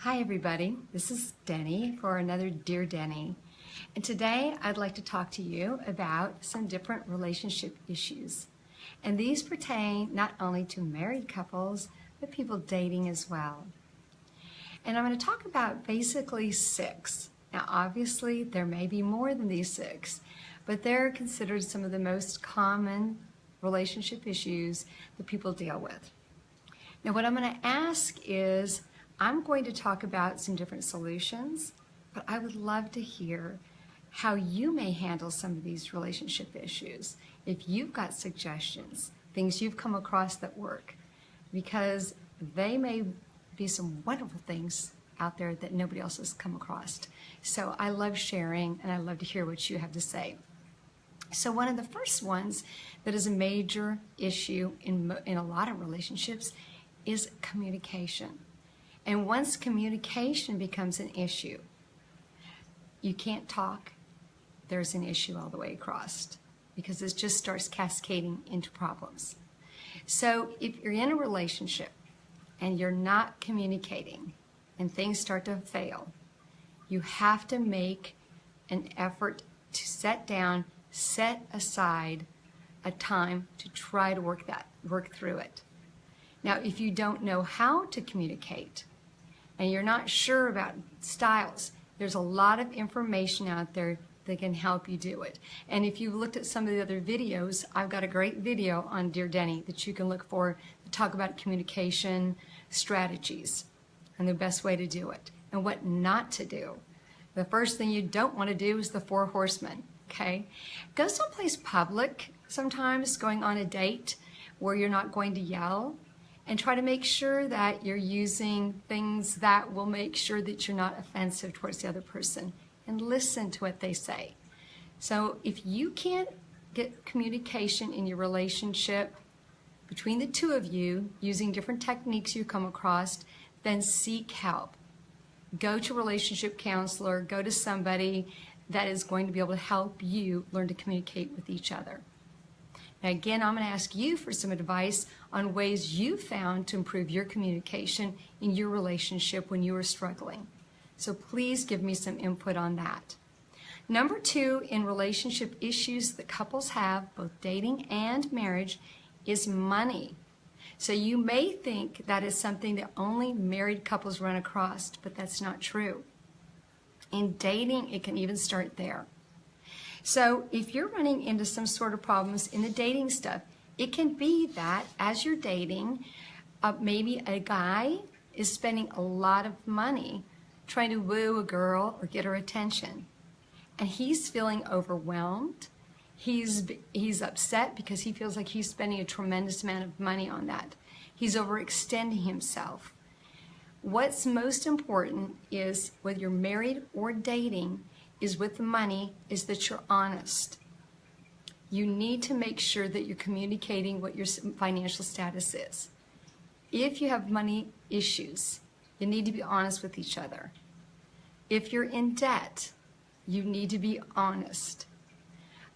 Hi everybody, this is Deni for another Dear Deni. And today I'd like to talk to you about some different relationship issues. And these pertain not only to married couples, but people dating as well. And I'm going to talk about basically 6. Now obviously there may be more than these 6, but they're considered some of the most common relationship issues that people deal with. Now what I'm going to ask is, I'm going to talk about some different solutions, but I would love to hear how you may handle some of these relationship issues. If you've got suggestions, things you've come across that work, because they may be some wonderful things out there that nobody else has come across. So I love sharing and I love to hear what you have to say. So one of the first ones that is a major issue in a lot of relationships is communication. And once communication becomes an issue, you can't talk, there's an issue all the way across because it just starts cascading into problems. So if you're in a relationship and you're not communicating and things start to fail, you have to make an effort to set aside a time to try to work through it. Now, if you don't know how to communicate, and you're not sure about styles, there's a lot of information out there that can help you do it. And if you've looked at some of the other videos, I've got a great video on Dear Deni that you can look for to talk about communication strategies and the best way to do it and what not to do. The first thing you don't want to do is the 4 horsemen, okay? Go someplace public, sometimes going on a date where you're not going to yell, and try to make sure that you're using things that will make sure that you're not offensive towards the other person, and listen to what they say. So if you can't get communication in your relationship between the two of you using different techniques you come across, then seek help. Go to a relationship counselor, go to somebody that is going to be able to help you learn to communicate with each other. Now again, I'm going to ask you for some advice on ways you found to improve your communication in your relationship when you were struggling. So please give me some input on that. Number 2, in relationship issues that couples have, both dating and marriage, is money. So you may think that is something that only married couples run across, but that's not true. In dating, it can even start there. So if you're running into some sort of problems in the dating stuff, it can be that as you're dating, maybe a guy is spending a lot of money trying to woo a girl or get her attention. And he's feeling overwhelmed. He's upset because he feels like he's spending a tremendous amount of money on that. He's overextending himself. What's most important is, whether you're married or dating, is with the money, is that you're honest. You need to make sure that you're communicating what your financial status is. If you have money issues, you need to be honest with each other. If you're in debt, you need to be honest.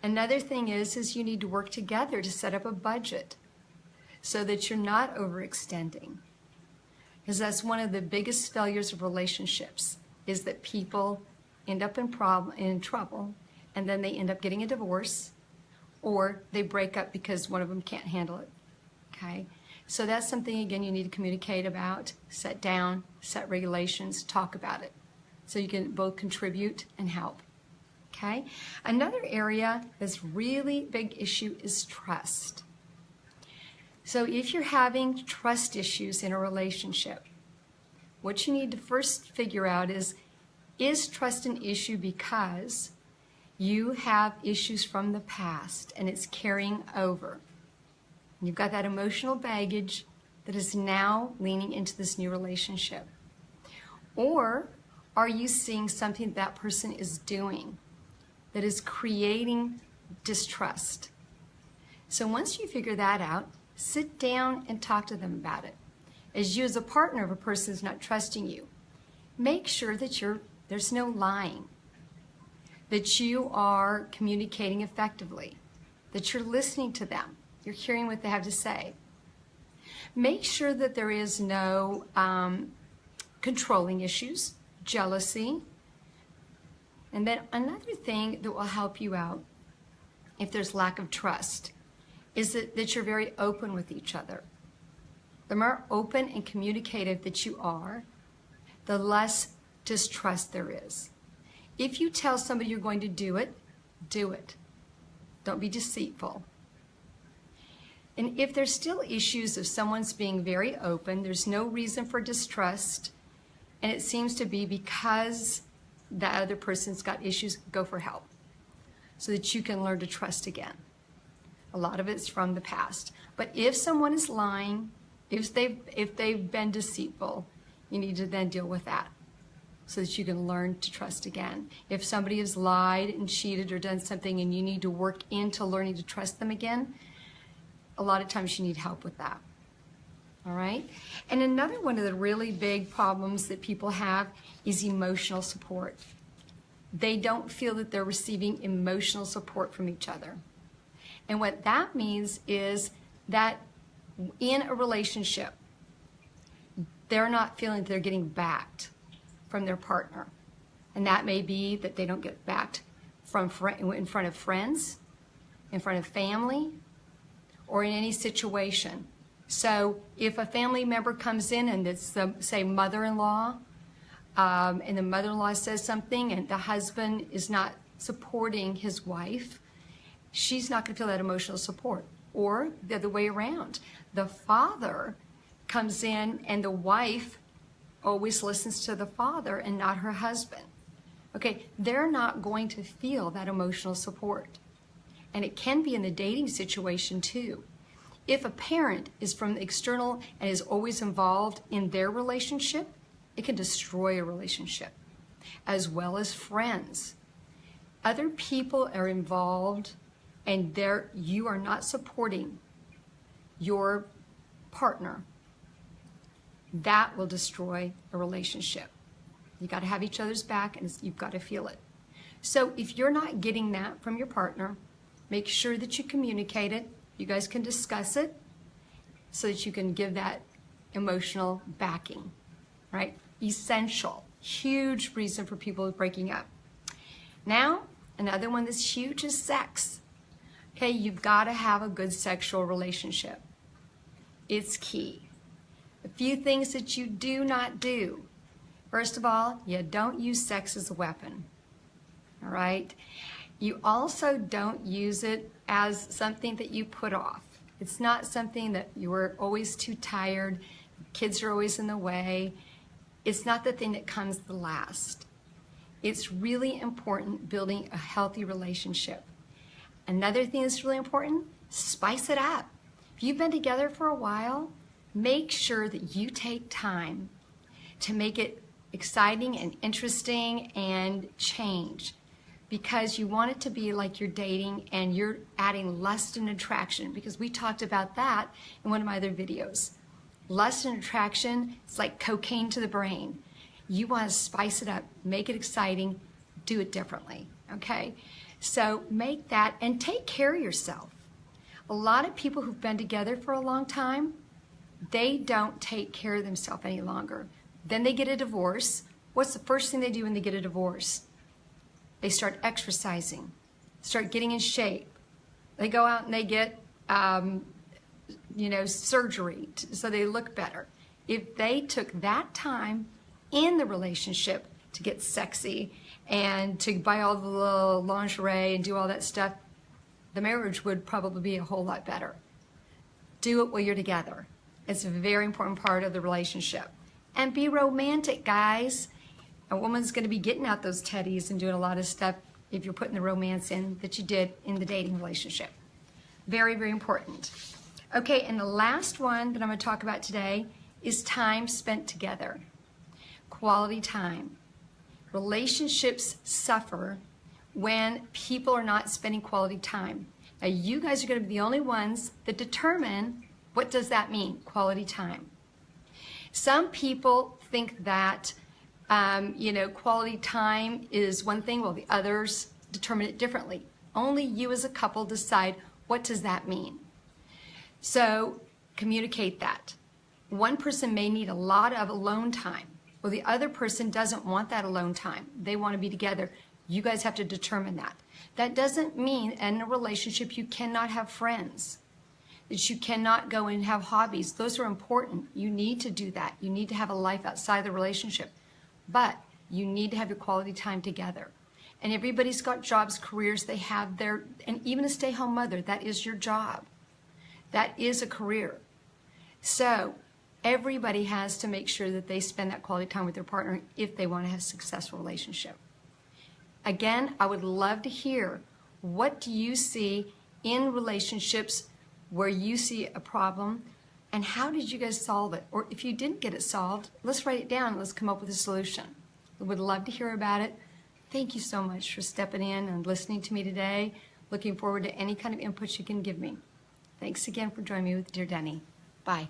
Another thing is you need to work together to set up a budget so that you're not overextending. Because that's one of the biggest failures of relationships, is that people end up in trouble, and then they end up getting a divorce, or they break up because one of them can't handle it, okay? So that's something, again, you need to communicate about, set down, set regulations, talk about it, so you can both contribute and help, okay? Another area that's really big issue is trust. So if you're having trust issues in a relationship, what you need to first figure out is trust an issue because you have issues from the past and it's carrying over? You've got that emotional baggage that is now leaning into this new relationship. Or are you seeing something that person is doing that is creating distrust? So once you figure that out, sit down and talk to them about it. As you, as a partner of a person who's not trusting you, make sure that there's no lying, that you are communicating effectively, that you're listening to them, you're hearing what they have to say. Make sure that there is no controlling issues, jealousy. And then another thing that will help you out if there's lack of trust is that you're very open with each other. The more open and communicative that you are, the less distrust there is. If you tell somebody you're going to do it, do it. Don't be deceitful. And if there's still issues of someone's being very open, there's no reason for distrust, and it seems to be because that other person's got issues, go for help so that you can learn to trust again. A lot of it's from the past. But if someone is lying, if they've been deceitful, you need to then deal with that so that you can learn to trust again. If somebody has lied and cheated or done something and you need to work into learning to trust them again, a lot of times you need help with that. All right? And another one of the really big problems that people have is emotional support. They don't feel that they're receiving emotional support from each other. And what that means is that in a relationship, they're not feeling they're getting backed from their partner. And that may be that they don't get backed from in front of friends, in front of family, or in any situation. So if a family member comes in and it's, say, mother-in-law, and the mother-in-law says something and the husband is not supporting his wife, she's not going to feel that emotional support. Or the other way around. The father comes in and the wife always listens to the father and not her husband. Okay, they're not going to feel that emotional support. And it can be in the dating situation too. If a parent is from the external and is always involved in their relationship, it can destroy a relationship, as well as friends. Other people are involved and you are not supporting your partner. That will destroy a relationship. You got to have each other's back and you've got to feel it. So if you're not getting that from your partner, make sure that you communicate it. You guys can discuss it so that you can give that emotional backing, right? Essential. Huge reason for people breaking up. Now, another one that's huge is sex. Okay, you've got to have a good sexual relationship. It's key. A few things that you do not do. First of all, you don't use sex as a weapon. All right? You also don't use it as something that you put off. It's not something that you are always too tired, kids are always in the way. It's not the thing that comes the last. It's really important building a healthy relationship. Another thing that's really important, spice it up. If you've been together for a while, make sure that you take time to make it exciting and interesting and change, because you want it to be like you're dating and you're adding lust and attraction, because we talked about that in one of my other videos. Lust and attraction, it's like cocaine to the brain. You want to spice it up, make it exciting, do it differently, okay? So make that and take care of yourself. A lot of people who've been together for a long time, they don't take care of themselves any longer. Then they get a divorce. What's the first thing they do when they get a divorce? They start exercising, start getting in shape. They go out and they get, surgery so they look better. If they took that time in the relationship to get sexy and to buy all the little lingerie and do all that stuff, the marriage would probably be a whole lot better. Do it while you're together. It's a very important part of the relationship. And be romantic, guys. A woman's going to be getting out those teddies and doing a lot of stuff if you're putting the romance in that you did in the dating relationship. Very, very important. Okay, and the last one that I'm going to talk about today is time spent together. Quality time. Relationships suffer when people are not spending quality time. Now, you guys are going to be the only ones that determine what does that mean, quality time. Some people think that quality time is one thing, while the others determine it differently. Only you as a couple decide what does that mean. So communicate that. One person may need a lot of alone time Well, the other person doesn't want that alone time. They want to be together. You guys have to determine that. That doesn't mean in a relationship you cannot have friends, that you cannot go and have hobbies. Those are important. You need to do that. You need to have a life outside the relationship. But you need to have your quality time together. And everybody's got jobs, careers, they have their, and even a stay-home mother, that is your job. That is a career. So everybody has to make sure that they spend that quality time with their partner if they want to have a successful relationship. Again, I would love to hear, what do you see in relationships where you see a problem, and how did you guys solve it? Or if you didn't get it solved, let's write it down and let's come up with a solution. We would love to hear about it. Thank you so much for stepping in and listening to me today. Looking forward to any kind of input you can give me. Thanks again for joining me with Dear Deni. Bye.